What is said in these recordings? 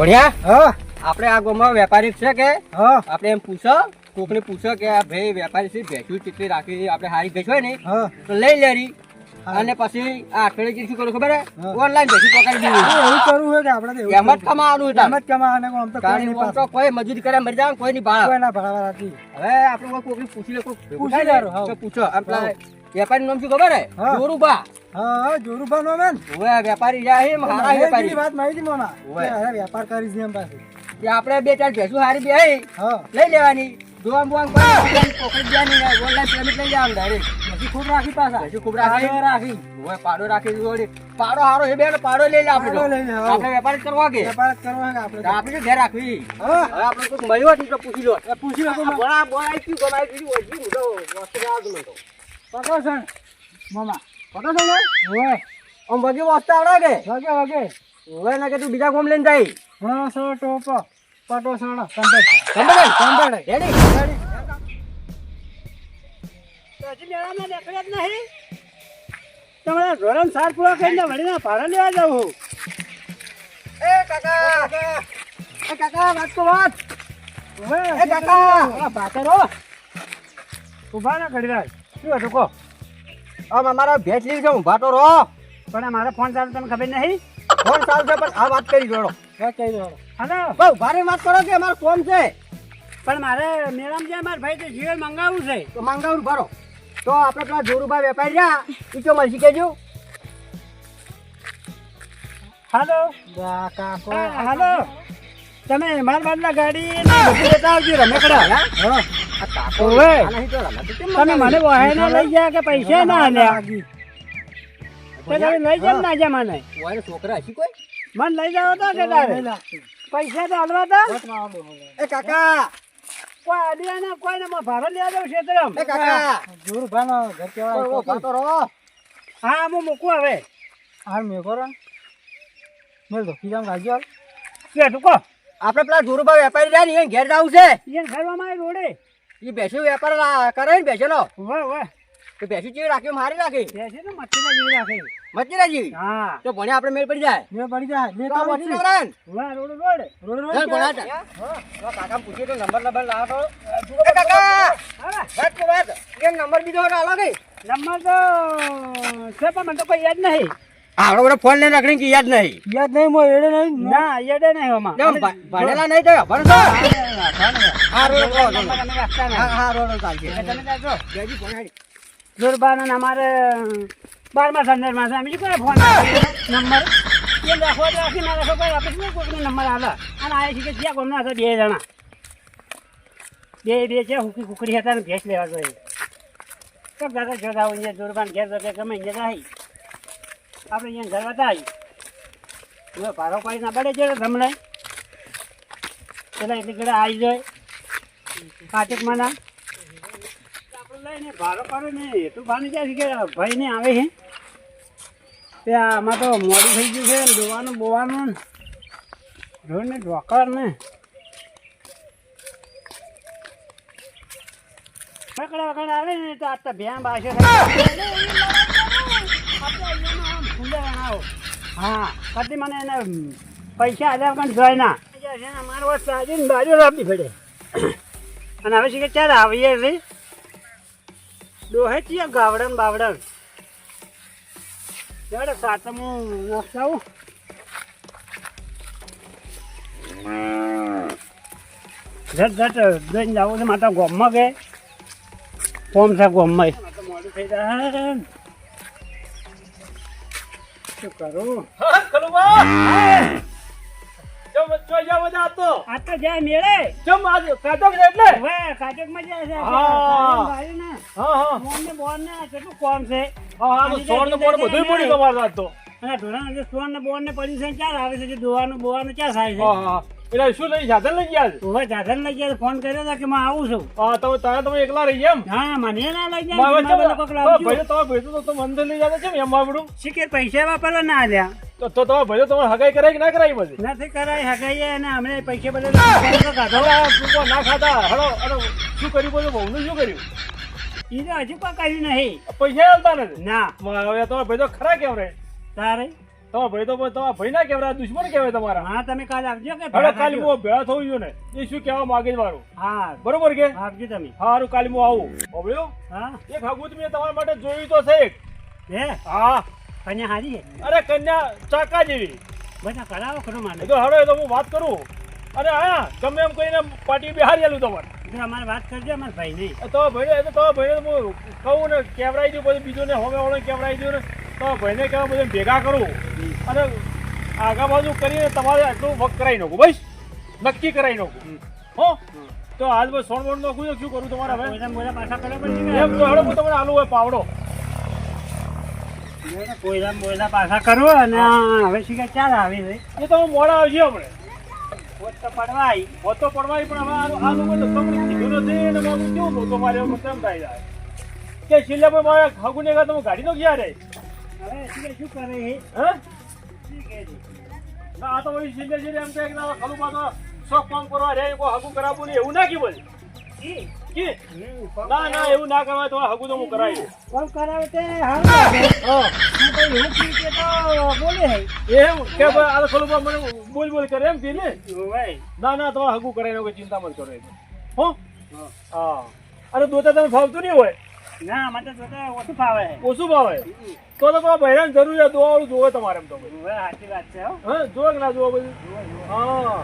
ભણ્યા આપણે આ ગામમાં વેપારી છે કે આપણે એમ પૂછો કોકને પૂછો કે આ ભાઈ વેપારી છે ભેંસું કેટલી રાખી આપણે હારી ભેંસ હોય ને તો લઈ લેરી અને પછી આ અઠવાડિયે શું કરું ખબર હે ઓનલાઈન ભેંસું પકડી દીધું એવું કરવું હોય કે આપણે એમ જ કમાવાનું એમ જ કમાવાનું આમ તો કોઈ મજૂરી કરે મરી જાય કોઈ ની ભાડા કોઈના ભાડા નથી હવે આપણે કોકને પૂછી લે પૂછી લે પૂછો આપણા વેપારી નામ શું ખબર હે જોરુબા હા જોરુબા નો મેન ઓએ વેપારી જાય મારા વેપારી વાત માહિતી મોના ઓએ વેપાર કરી છે એમ પાસે કે આપણે બે ચાર ભેંસું હારી બે લઈ લેવાની દોવાન બોવાન પોકડી દેવાની ઓનલાઈન પેમેન્ટ લઈ જવાનું ડાયરેક્ટ પછી ખૂબ રાખી પાછા પછી ખૂબ રાખી ઓએ પાડો રાખી જોડી પાડો હારો હે બે પાડો લઈ લે આપણે વેપાર કરવા કે આપણે ઘેર રાખવી હવે આપણે કોઈ મળ્યો તો પૂછી લો બોલા બોલાઈ ક્યું ગમાઈ દીધું ઓજી ઉડો વસ્તુ આવ તમે તો પકડો છે મામા પતો છો ને ઓએ આમ વગી વસ્તુ આવડે કે વગે ઓએ ના કે તું બીજા કોમ લઈને જાય હા સો ટોપો પટો સાણો કમ્પ્લીટ રેડી હજી મેળામાં નીકળ્યા જ નહીં તમારા ધોરણ 7 પૂરા કરીને વળીને ભાડા લેવા જાઉં એ કાકા વાત તો વાત એ કાકા પાતરો ઉભા ના કરી રાખ શું હતું કહો આમ અમારા ભેંસ લીધી છે ઊભા તો રહો પણ આ મારા ફોન ચાલુ તને ખબર નહીં ફોન ચાલુ છે પણ આ વાત કરી જોડો વાત કહી દો હાલો બહુ ભારે વાત કરો કે અમારું કોમ છે પણ મારે મેળામાં જાય મારા ભાઈ તો જીવન મંગાવવું છે તો મંગાવું ભરો તો આપણે પેલા જોરુભાઈ વેપારી રહ્યા એ તો મળશે કેજો હાલો હાલો તમે મારા બાજુના ગાડી બધું લેતા આવજો રમેકડા તમે મને વહાઈને લઈ ગયા કે પૈસા ના આલ્યા તમે લઈ જાવ ના જા મને છોકરા હશી કોઈ મને લઈ જાવ તો કે તારે પૈસા તો હાલવા તા એ કાકા કોઈ આડિયા ના કોઈ ને ભાડો લેવા જાવ ક્ષેત્રમ એ કાકા જોરુભાનો ઘર કેવાય ભાતો રહો હા હું મૂકું હવે હાલ મેં કરો મેં તો કીધા ગાજો કે તું કહો આપણે પેલા જોરુભાઈ વેપારી રહ્યા ને એ ઘેર જવું છે એને ઘરમાં રોડે એ ભેંસું વેપાર કરે ને ભેંસેનો વાહ વાહ તો ભેંસું જેવી રાખી મારી રાખી બેસે તો મચ્છીના જેવી રાખે મચીરા જેવી હા તો ભણ્યા આપણે મેળ પડી જાય મેં પડી જાય લે તો કામ મચી નવરાન વાહ રોડ રોડ ચાલ ભણા હા કાકા પૂછીએ તો નંબર લાવો તો એ કાકા હા વાત તો વાત એ નંબર બીજો આલો કે નંબર તો છે પણ મને તો કોઈ યાદ નહીં આવડો બધો ફોન લઈને રાખીને કે યાદ નહીં યાદ નહીં મો એડે નહીં ના યાદ નહીં હોમાં ભણેલા નહીં તો ભણતો હા રોડ હા રોડ ચાલશે તમે જાજો જજી ભણાડી જોરબાનો અમારે 12મા સંદર્ભમાં છે અમે કોઈ ફોન નંબર એ રાખી ના રાખો કોઈ આપણે શું કોઈનો નંબર આલે અને આ છે કે જ્યાં કોમના હતા બે જણા બે છે હુકી કુકડી હતા ને ભેંસ લેવા જોઈએ તો ઘરે જોતા હોય જોરબાન ઘેર કે ગમે અહીંયા જાય આપણે અહીંયા ઘર બતાવી હવે ભારો પાડી ના પડે છે તમને પેલા એટલી ઘરે આવી જાય પાટેકમાં ના આપણે લઈને ભારો પાડે ને એટલું ભાની જાય છે કે ભાઈ ને આવે છે ત્યાં આમાં તો મોડું થઈ ગયું છે જોવાનું બોવાનું જોઈને ઢોકર ને વકડા આવે ને તો આ તો ભ્યાં બાશે હા કદી મને એને પૈસા આલ્યા પણ જોઈ ના મારો સાજીને બાજુ આપી પડે અને હવે છે કે ચાલ આવીએ છે ડોહે છીએ ગાવડન બાવડન ચાલો સાતમું નાસ્તાવું ઝટ જઈને જવું છે માતા ગોમમાં કે કોમ છે ગોમમાં મોડું થઈ જાય શું કરું આ તો જાય મેળે કાચકમાં જાય છે બોન ને કેટલું કોમ છે સોન ને બોન ને પડ્યું છે ક્યારે આવે છે દોવાનું ક્યાં થાય છે એટલે શું લઈ સાધન લઈ ગયા હવે સાધન લઈ ગયા ફોન કર્યો હતા કે હું આવું છું તમે એકલા રહી એમ હા મને ના લઈ ભાઈ તો મંદિર લઈ જતા છે ને એમ આપડું શીખે પૈસા વાપરવા ના આલ્યા તો તમારા ભાઈઓ તમારે હગાઈ કરાય કે ના કરાય પછી નથી કરાય હગાઈએ અને અમને પૈસા બધા ના ખાતા હલો શું કર્યું બધું બહુ શું કર્યું ઈ તો હજુ કોઈ કર્યું નહીં. પૈસા આલતા નથી. ના હવે તમારા ભાઈ તો ખરા કેવરાય. તારે તમારા ભાઈ તો તમારા ભાઈ ના કેવરાય, દુશ્મન કહેવાય તમારા. હા તમે કાલે આવજો કે હવે કાલે હું ભેળા થવું જોઈએ ને, એ શું કહેવા માંગે છે મારું. હા બરોબર કે આવજો તમે. સારું, કાલે હું આવું. બોલ્યો હા એક હગુત મેં તમારા માટે જોયું તો છે એક. હે હા, કન્યા હારી છે. અરે કન્યા ચાકા જેવી. બધા કરાવો ખરો મારે. એ તો હાડો, એ તો હું વાત કરું. અને હા, ગમે એમ કહીને પાટી બિહારી આલું તમારે. એટલે અમારે વાત કરજો અમારા ભાઈ નહીં. તો ભાઈ, એ તો તો ભાઈને હું કહું ને, કેવરાઈ દઉં, પછી બીજું ને હોમે વાળો કેવરાઈ દઉં ને, તો ભાઈને કહેવા બધું ભેગા કરું અને આગા બાજુ કરીને તમારે આટલું વક કરાવી નાખું. બસ નક્કી કરાવી નાખું. હો તો હાલ બસ સોણ બોણ નાખું, શું કરું તમારે હવે? બોલા પાછા કરવા પડશે ને. એમ તો હડો હું તમને આલુ હોય પાવડો. કોયલા બોયલા પાછા કરો અને હવે શીખે ચાલ આવી છે. એ તો હું મોડા આવશે હમણે. પોત તો પડવાય. હોત તો પડવાય, પણ હવે આ લોકો તો તમને કીધું નથી ને મારું કેવું નહોતો મારે એવું કેમ થાય જાય કે છેલ્લે પણ મારે હગુને તમે ગાડી નો ગયા રે. હવે શીખે શું કરે છે? હે શું કહે છે? ના, આ તો પછી છેલ્લે છેલ્લે એમ કહે કે ના ખલું પાછો શોખ કામ કરવા રે, કોઈ હગું કરાવવું નહીં એવું ના કીધું. ઈ, કી ના ના, એવું ના કરવા, તો હગું તો હું કરાવી દઉં. કોલ કરાવે તે હારું લાગે. હા, હું તો એવું કહી કે તો બોલે છે. એમ કે ભાઈ આ ખલું મને બોલ બોલ કરે એમ કે ને. ભાઈ ના ના, તમારે હગું કરાવી નાખો, ચિંતા મત કરો. હો હા, અરે દોતા તમે ફાવતું નહીં હોય, ના મને તો ઓછું ફાવે છે. ઓછું ભાવે તો તમારા બહેરાન જરૂરિયાત દોવાળું જોવે તમારે એમ તો બધું. હવે સાચી વાત છે હો. હા, જોવે કે ના જોવે બધું. હા,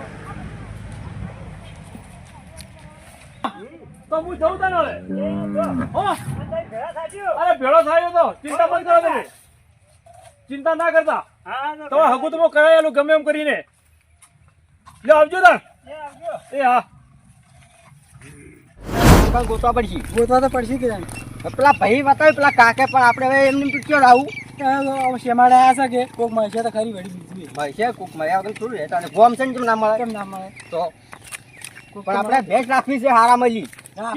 તો હું જઉં તને હવે. હો અરે ભેળો થાય તો ચિંતા મત કરો તમે, ચિંતા ના કરતા. તમારે હગું તો કરાવી આલું ગમે એમ કરીને. લે આવજો તાર. એ હા, પણ ગોતવા પડશે. ગોતવા તો પડશે કે પેલા ભાઈ બતાવે, પેલા કાકે, પણ આપણે હવે એમને ક્યાં આવું શેમાડે આવ્યા છે કે કોક મળશે તો ખરી વળી બીજું ભાઈ છે કોક મળ્યા વગર થોડું રહેતા અને ગોમ છે ને કેમ ના મળે? કેમ ના મળે? તો પણ આપણે ભેંસ રાખવી છે હારા મળી. હા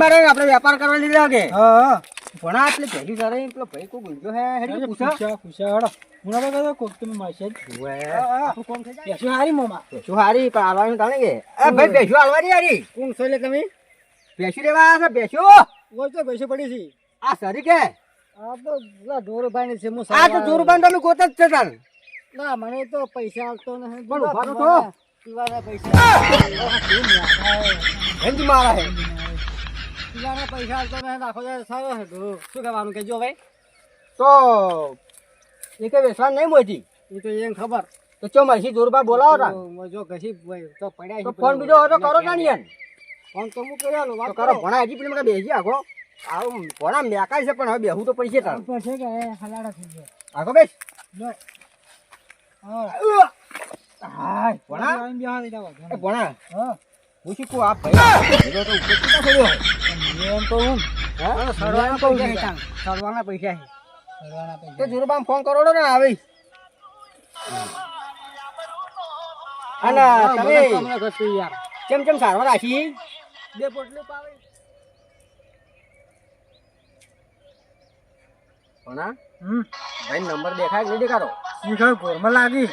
મારે આપણે વેપાર કરવા લીધા કે હા ભણા એટલે ભેગી કરે પેલો ભાઈ કોઈ ગુંજો હે હેડી પૂછા પૂછા હું બતા કોક તમે મળશે આપણું કોમ થઈ જાય. શું હારી મોમાં ભેંસું હારી પણ હાલવાનું તાણે કે એ ભાઈ ભેંસું હાલવાની હારી કોણ છો એટલે તમે ભેંસું લેવા આવ્યા છે ભેંસું બોલ તો પૈસે પડી છે આ સરી કે આ તો પેલા ઢોરભાઈ ને છે હું આ તો જોરબાન તમે ગોત જ છે તાર ના મને તો પૈસા આવતો નથી પણ ઉભા તો થો. પીવાના પૈસા હેંજી મારા હે પીવાના પૈસા આવતો નથી નાખો સારો છે શું કહેવાનું કેજો ભાઈ તો એ કઈ વેસવાન નહીં મોટી એ તો એને ખબર તો ચો મરસી જોરબા બોલાવો તા જો ઘસી તો પડ્યા તો ફોન બીજો હોય તો કરો તાણી યાર ફોન તો હું કર્યાનો તો વાત કરો ભણા હજી પેલી મને બેસી આખો આવું ભણા મેકાય છે પણ હવે બેહું તો પૈસે તાર છે કે હલાડા થઈ ગયો આખો બેસ હા હાય ભણા એ ભણા હા હું શું કહું આ ભાઈ ભેગો તો ઉપર કેટલા થયો એમ તો હું હે સડવાના પૈસા છે તાણ. સડવાના પૈસા છે હલવાના પૈસા તો જોરબામ ફોન કરો ને આવી અને તમે તમને ઘટતું યાર કેમ કેમ સારવાર રાખી બે પોટલી પાવે ભણા ભાઈ નંબર દેખાય કે નહીં દેખાડો નીકળ ઘરમાં લાગી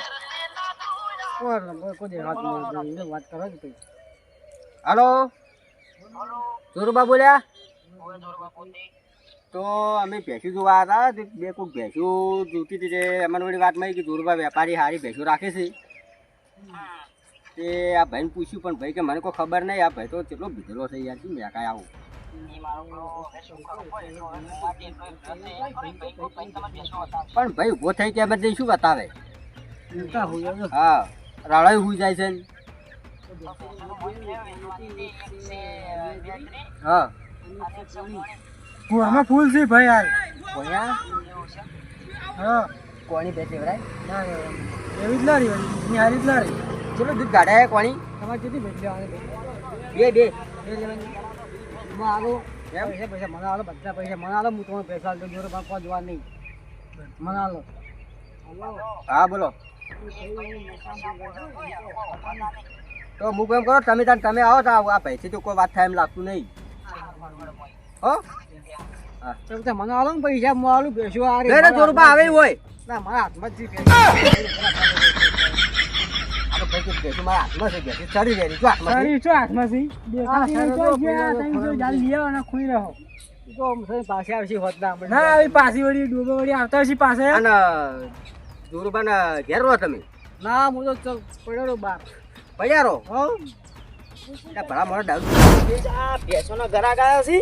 કોણ નંબર કોઈ દેખાતું નથી વાત કરો જ ભાઈ હાલો જોરુબા બોલ્યા તો અમે ભેંસું જોવા હતા તે બે કોઈ ભેંસું જોતી હતી તે અમારી વળી વાત મળી કે જોરુબા વેપારી હારી ભેંસું રાખે છે તે આ ભાઈને પૂછ્યું પણ ભાઈ કે મને કોઈ ખબર નહીં આ ભાઈ તો કેટલો ભીધેલો છે યાર શું મેં કાંઈ આવું પણ ભાઈ ઉભો થઈ કે બધે શું બતાવે હા રાળાઈ હુઈ જાય છે ને. હા ઘરમાં ફૂલ છે ભાઈ યાર કોણ્યા હા કોણી બે લેવરાય ના એવી જ લારી ની હારી જ લારી ચલો દૂધ ગાડા કોણી તમારે કેટલી ભેટ લેવાની બે બે હું આલો પૈસા પૈસા મને આલો બધા પૈસા મને આલો હું તમને પૈસા આલો જોડે બાપા જોવા નહીં મને આલો હા બોલો તો હું કેમ કરો તમે આવો તો આ પૈસે તો કોઈ વાત થાય એમ લાગતું નહીં હો હા તો બધા મને આલો ને પૈસા હું આલું બેસું આ બે જોરુબા આવે હોય ના મારા હાથમાં જ છે આ ભાઈ કે ભેંસું મારા હાથમાં છે ભેંસું ચડી જાય જો હાથમાં છે. શરીર શું હાથમાં છે દેખાતી નહીં તો ગયા તમે જો જાલ લઈ આવો અને ખુઈ રહો તો આમ થઈ પાસે આવશે હોત ના આપણે. ના આવી પાછી વળી ડોબો વળી આવતા હશે પાસે. અને દુરુબાને ઘેર રહો તમે? ના હું તો પડ્યો બાર પડ્યા રહો. એટલે ભલા મારો ડાઉટ આ ભેંસોનો ઘરાક આવ્યો છે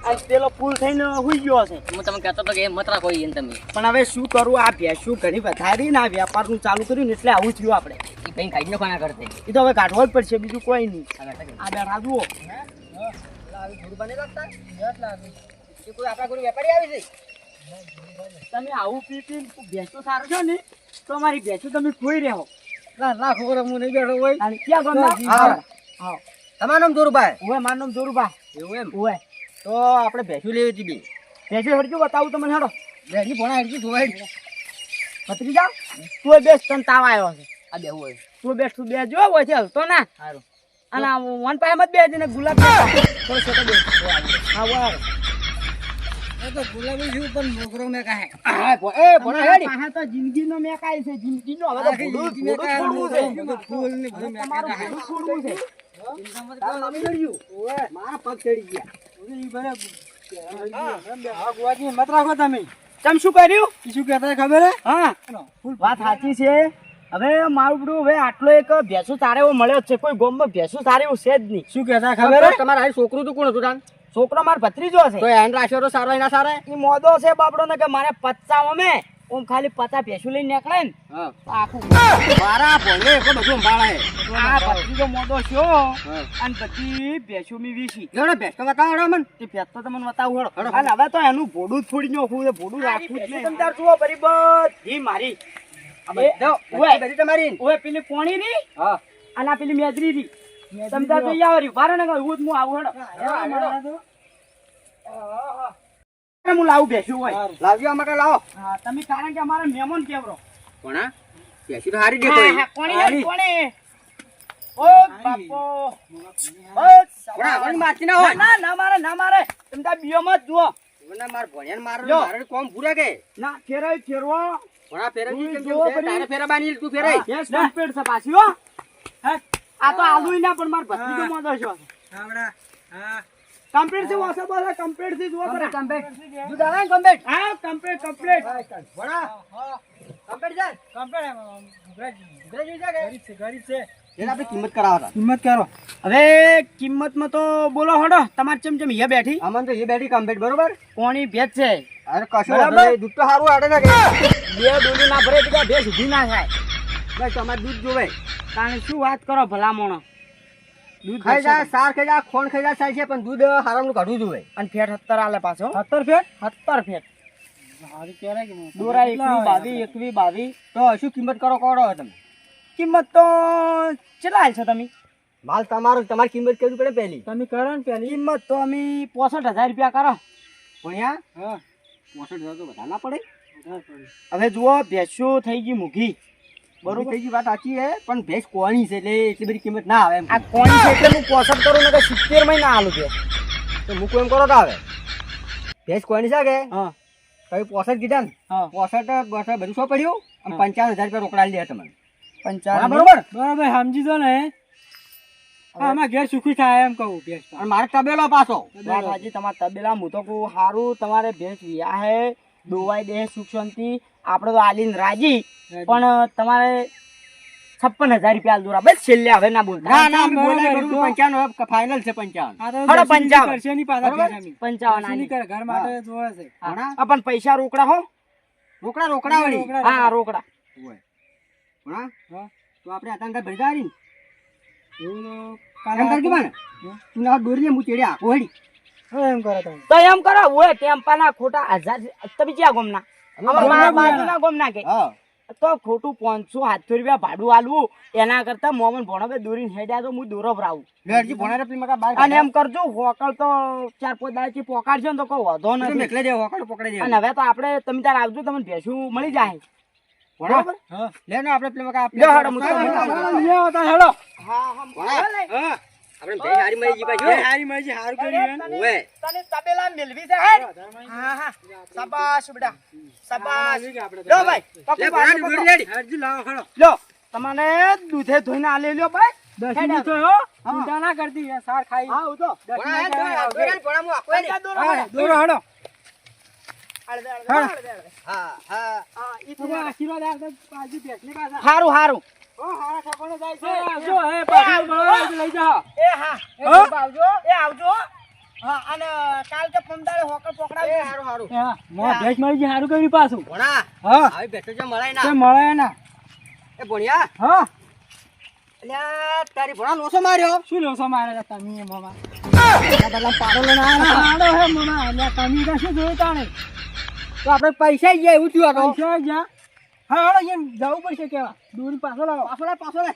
આ પેલો ફૂલ થઈને હુઈ ગયો છે. હું તમે કહેતો તો કે મત રાખો એને તમે. પણ હવે શું કરું આ ભેંસું ઘણી વધારી ને આ વ્યાપારનું ચાલુ કર્યું ને એટલે આવું થયું આપણે. એ ભાઈ કાઢી નાખો ના કરતે. એ તો હવે કાઢવો જ પડશે બીજું કોઈ નહીં. આ બેઠા જુઓ દુરુબાને લાગતા એ કોઈ આપણા કોઈ વેપારી આવી છે. તમે આવું પી પી ભેંસો સારો છો ને તો અમારી ભેંસો તમે ખોઈ રહ્યો. ના ખબર હું નહીં બેઠો હોય. અને ક્યાં ગામના? હા. હા તમારું નામ દુરુભાઈ? ઓય મારું નામ જોરુભા. એવું એમ? ઓય તો આપણે ભેંસું લેવી હતી બે. ભેંસો હરજો બતાવું તમને હેડો. ભેંસી ભણા હેડકી જોવાય. ભત્રીજા તું બેસ તને તાવ આવ્યો છે. આ બેહું હોય. તું બેસ તું બે જો હોય છે હલતો ના. સારું. અને આ વન પાય મત બેસ ને ગુલાબ થોડો છોટો બેસ. હા વાહ એ તો ગુલાબી છું પણ મોગરો મેં કહે. હા એ ભણા હેડી. આ તો જિંદગીનો મેકાય છે જિંદગીનો હવે તો આખી ભૂડું જિંદગી મેં છોડવું કાંઈ છે. ફૂલ ને બધું મેં તમારું કહે. ભૂડું છોડવું છે. મારા પગ ચડી ગયા. હા ગુવાજી મત રાખો તમે. તમે શું કર્યું? શું કહેતા ખબર હે? હા વાત સાચી છે. હવે મારું બધું હવે આટલો એક ભેંસો તારે એવો મળ્યો જ છે. કોઈ ગામમાં ભેંસો તારે એવું છે જ નહીં. શું કહેતા ખબર તમારા હારી છોકરું તો કોણ હતું તાન? છોકરો મારો ભત્રીજો છે. તો એને રાખ્યો તો સારો એના સારા. એ મોદો છે બાપડો ને કે મારે 50 અમે ઓમ ખાલી 50 ભેંસું લઈને નીકળે ને હા. તો આખું મારા ભોંડે એટલો બધું સંભાળે. આ ભત્રીજો મોદો છો અને બધી ભેંસું મી વીસી. જોડે ભેંસ તો બતાવો મને. તે ભેંસ તો તમને બતાવું હળો. અને હવે તો એનું ભોડું જ ફોડી નાખવું છે. ભોડું રાખવું જ નહીં. તમે તાર જુઓ બરી બધી મારી આ બધો ઓય. બધી તમારી. ઓય પેલી કોણી રી હા. અને આ પેલી મેદરી રી. તમે તાર જોઈ આવો રી ભારે ને કહું હું આવું હેડો. હું લાવું ભેંસું હોય. લાવજો આ માટે લાવો. હા તમે કારણ કે અમારા મહેમાન કેવરો. કોણા? ભેંસી તો હારી હા, દેખો. હા, કોણી રે, કોણી. ઓ બાપો. ઓ કોણા કોણી મારતી ના હોય. ના ના મારે ના મારે તમે તાર બીઓમાં જ જુઓ. મને માર ભોણિયાને મારો લો. મારે કોમ પૂરા કે. ના ફેરવાય ફેરવો. કોણા ફેરવી તું કેમ જો છે? પરી. તારે ફેરા બાની તું ફેરાય. યસ કમ્પ્લીટ છે પાછી હો. હે, આ તો આલુય ના પણ માર ભત્રીજો મોદો છો. કમ્પ્લીટ છે વાસો બોલે કમ્પ્લીટ છે જુઓ પરા. તું દાડા ને કમ્પ્લીટ. હા કમ્પ્લીટ કમ્પ્લીટ. કોણા? કમ્પ્લીટ છે. એને આપણે કિંમત કરાવતા. કિંમત કરો. હવે કિંમતમાં તો બોલો હડો તમારે ચમચમ અહીંયા બેઠી આમાં તો એ બેઠી કમ્પ્લીટ બરોબર. કોણી ભેજ છે. અરે કશું બરાબર. વાંધો નહીં. દૂધ તો સારું આડે ને કે. બે ડોલી ના ભરે તો ભેજ ઊભી ના થાય. બસ તમારે દૂધ જોવે. કારણ શું વાત કરો ભલામણો. દૂધ ખાઈ ભરશે જાય સાર ખાઈ જાય ખોણ ખાઈ જાય ચાલશે પણ દૂધ હારાનું કાઢવું જોવે. અને ફેટ 70 આલે પાછો 70 ફેટ 70 ફેટ દોરા 21 22 તો શું કિંમત કરો કરો તમે? કિંમત તો કેટલા આલ છો તમે? માલ તમારો તમારી કિંમત કરવી પડે પહેલી. તમે કરો ને પેલી કિંમત તો અમે 65000 રૂપિયા કરો. ભણ્યા? હા. 65,000 તો વધારે ના પડે. હવે જુઓ ભેંસો થઈ ગઈ મૂઘી બરોબર થઈ ગઈ વાત સાચી છે પણ ભેંસ કોણી છે એટલે એટલી બધી કિંમત ના આવે એમ. આ કોણી છે એટલે હું 65 કરું ને કે 70 મહિના આલું છે. તો મૂકું એમ કરો તો આવે. ભેંસ કોણી છે કે હા તમે 65 કીધા ને હા 65 બધું શું પડ્યું અને 55,000 રૂપિયા રોકડા લે તમને. 55 બરોબર. બરાબર સમજી દો ને. આમાં ઘેર સુખી થાય એમ કહું ભેંસ અને મારે તબેલો પાછો. વાત હાજી તમારા તબેલા હું તો કહું સારું તમારે ભેંસ વિયા હે દોવાઈ દે સુખ શાંતિ આપણે તો આલીને રાજી પણ તમારે 56,000 રૂપિયા દોરા બસ છેલ્લે હવે ના બોલતા. ના ના અમે બોલાય કરું 55 ફાઇનલ છે 55. હડો 55 બરોબર? આ પણ પૈસા રોકડા હો. રોકડા રોકડા વાળી. હા રોકડા. હા તો આપણે આતંકા ભરી જારી એમ કર કે મને તું ના દોરી હું ચેડે આપો હેડી. એમ કરો તમે તો એમ કરો ઓય ટેમ્પાના ખોટા 1000 તમે ક્યાં ગોમના અમારા બાજુના ગોમના કે હા તો ખોટું 500 રૂપિયા ભાડું આલવું એના કરતા મોમન ભણો દોરીને હેડ્યા તો હું દોરો ભરાવું. લેરજી ભણારે પેલી મકા બાર અને એમ કરજો હોકળ તો 4-5 દાડથી પોકાડજો ને તો કોઈ વધો નથી. મેકલે દે હોકડ પકડી દે. અને હવે તો આપણે તમે તાર આવજો તમને ભેંસું મળી જાય બરાબર. લે ને આપણે પેલી મકા લે હડો મુતો હેડો. હા હા આપણે ભેઈ હારી મળી જી પાછો. હારી મજી હારું કર્યું ઓવે તને તબેલા મેલવી છે હે. હા હા શાબાશ બેટા શાબાશ. લો ભાઈ લે ભણા દોરી લેડી. લો તમને દૂધે ધોઈને આલે લ્યો ભાઈ દસી તો હો ચિંતા ના કરતી યાર, સાર ખાઈ હા હું તો દસી ભણા ના હે, કરાય, ભણા હું આખો નહીં. હા, દોરો હડો હા હા આશીર્વાદ આપજો પાછી ભેંસની પાસે. હારું હારું ઓ હારા ઠાકોરને જાય છે. આવજો હે પાછું બળવા લઈ જાઓ. એ હા હો? આવજો હા અને કાલ કે પમદાડે હોકર પકડાવજો હારું હારું હા, મોં ભેંસ મળી ગઈ, હારું કર્યું પાછું. ભણા હા આવી બેઠો છે મળાય તે ના મળે ના. એ ભણ્યા હા અલ્યા તારી ભણા લોસો માર્યો શું લોસો મારે છે તમે મામા? બદલા પાડો લઈને આયા આડો હે મામા, એટલે તમે તો શું જોયું તાણે? તો આપણે પૈસા જ જાય એવું થયું આ તો પૈસા જ્યાં હા હળો એમ જવું પડશે કેવા દોરી પાછો લાવો. પાછો લે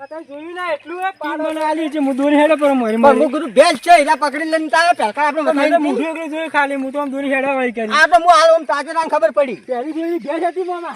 તમે જોયું ના એટલું હે પાડો મને આલી છે, હું દોરી હેડે પર મારી પણ હું કીધું બેલ છે એટલે પકડી લઈને તારે પેકા આપણે મેં તો બતાવી મુઠ્ઠી એકલી જોઈ ખાલી, હું તો આમ દોરી હેડા વાળી કરી. આ તો હું હાલ આમ તાજે નામ ખબર પડી પહેલી જોઈ ભેંસ હતી મામા.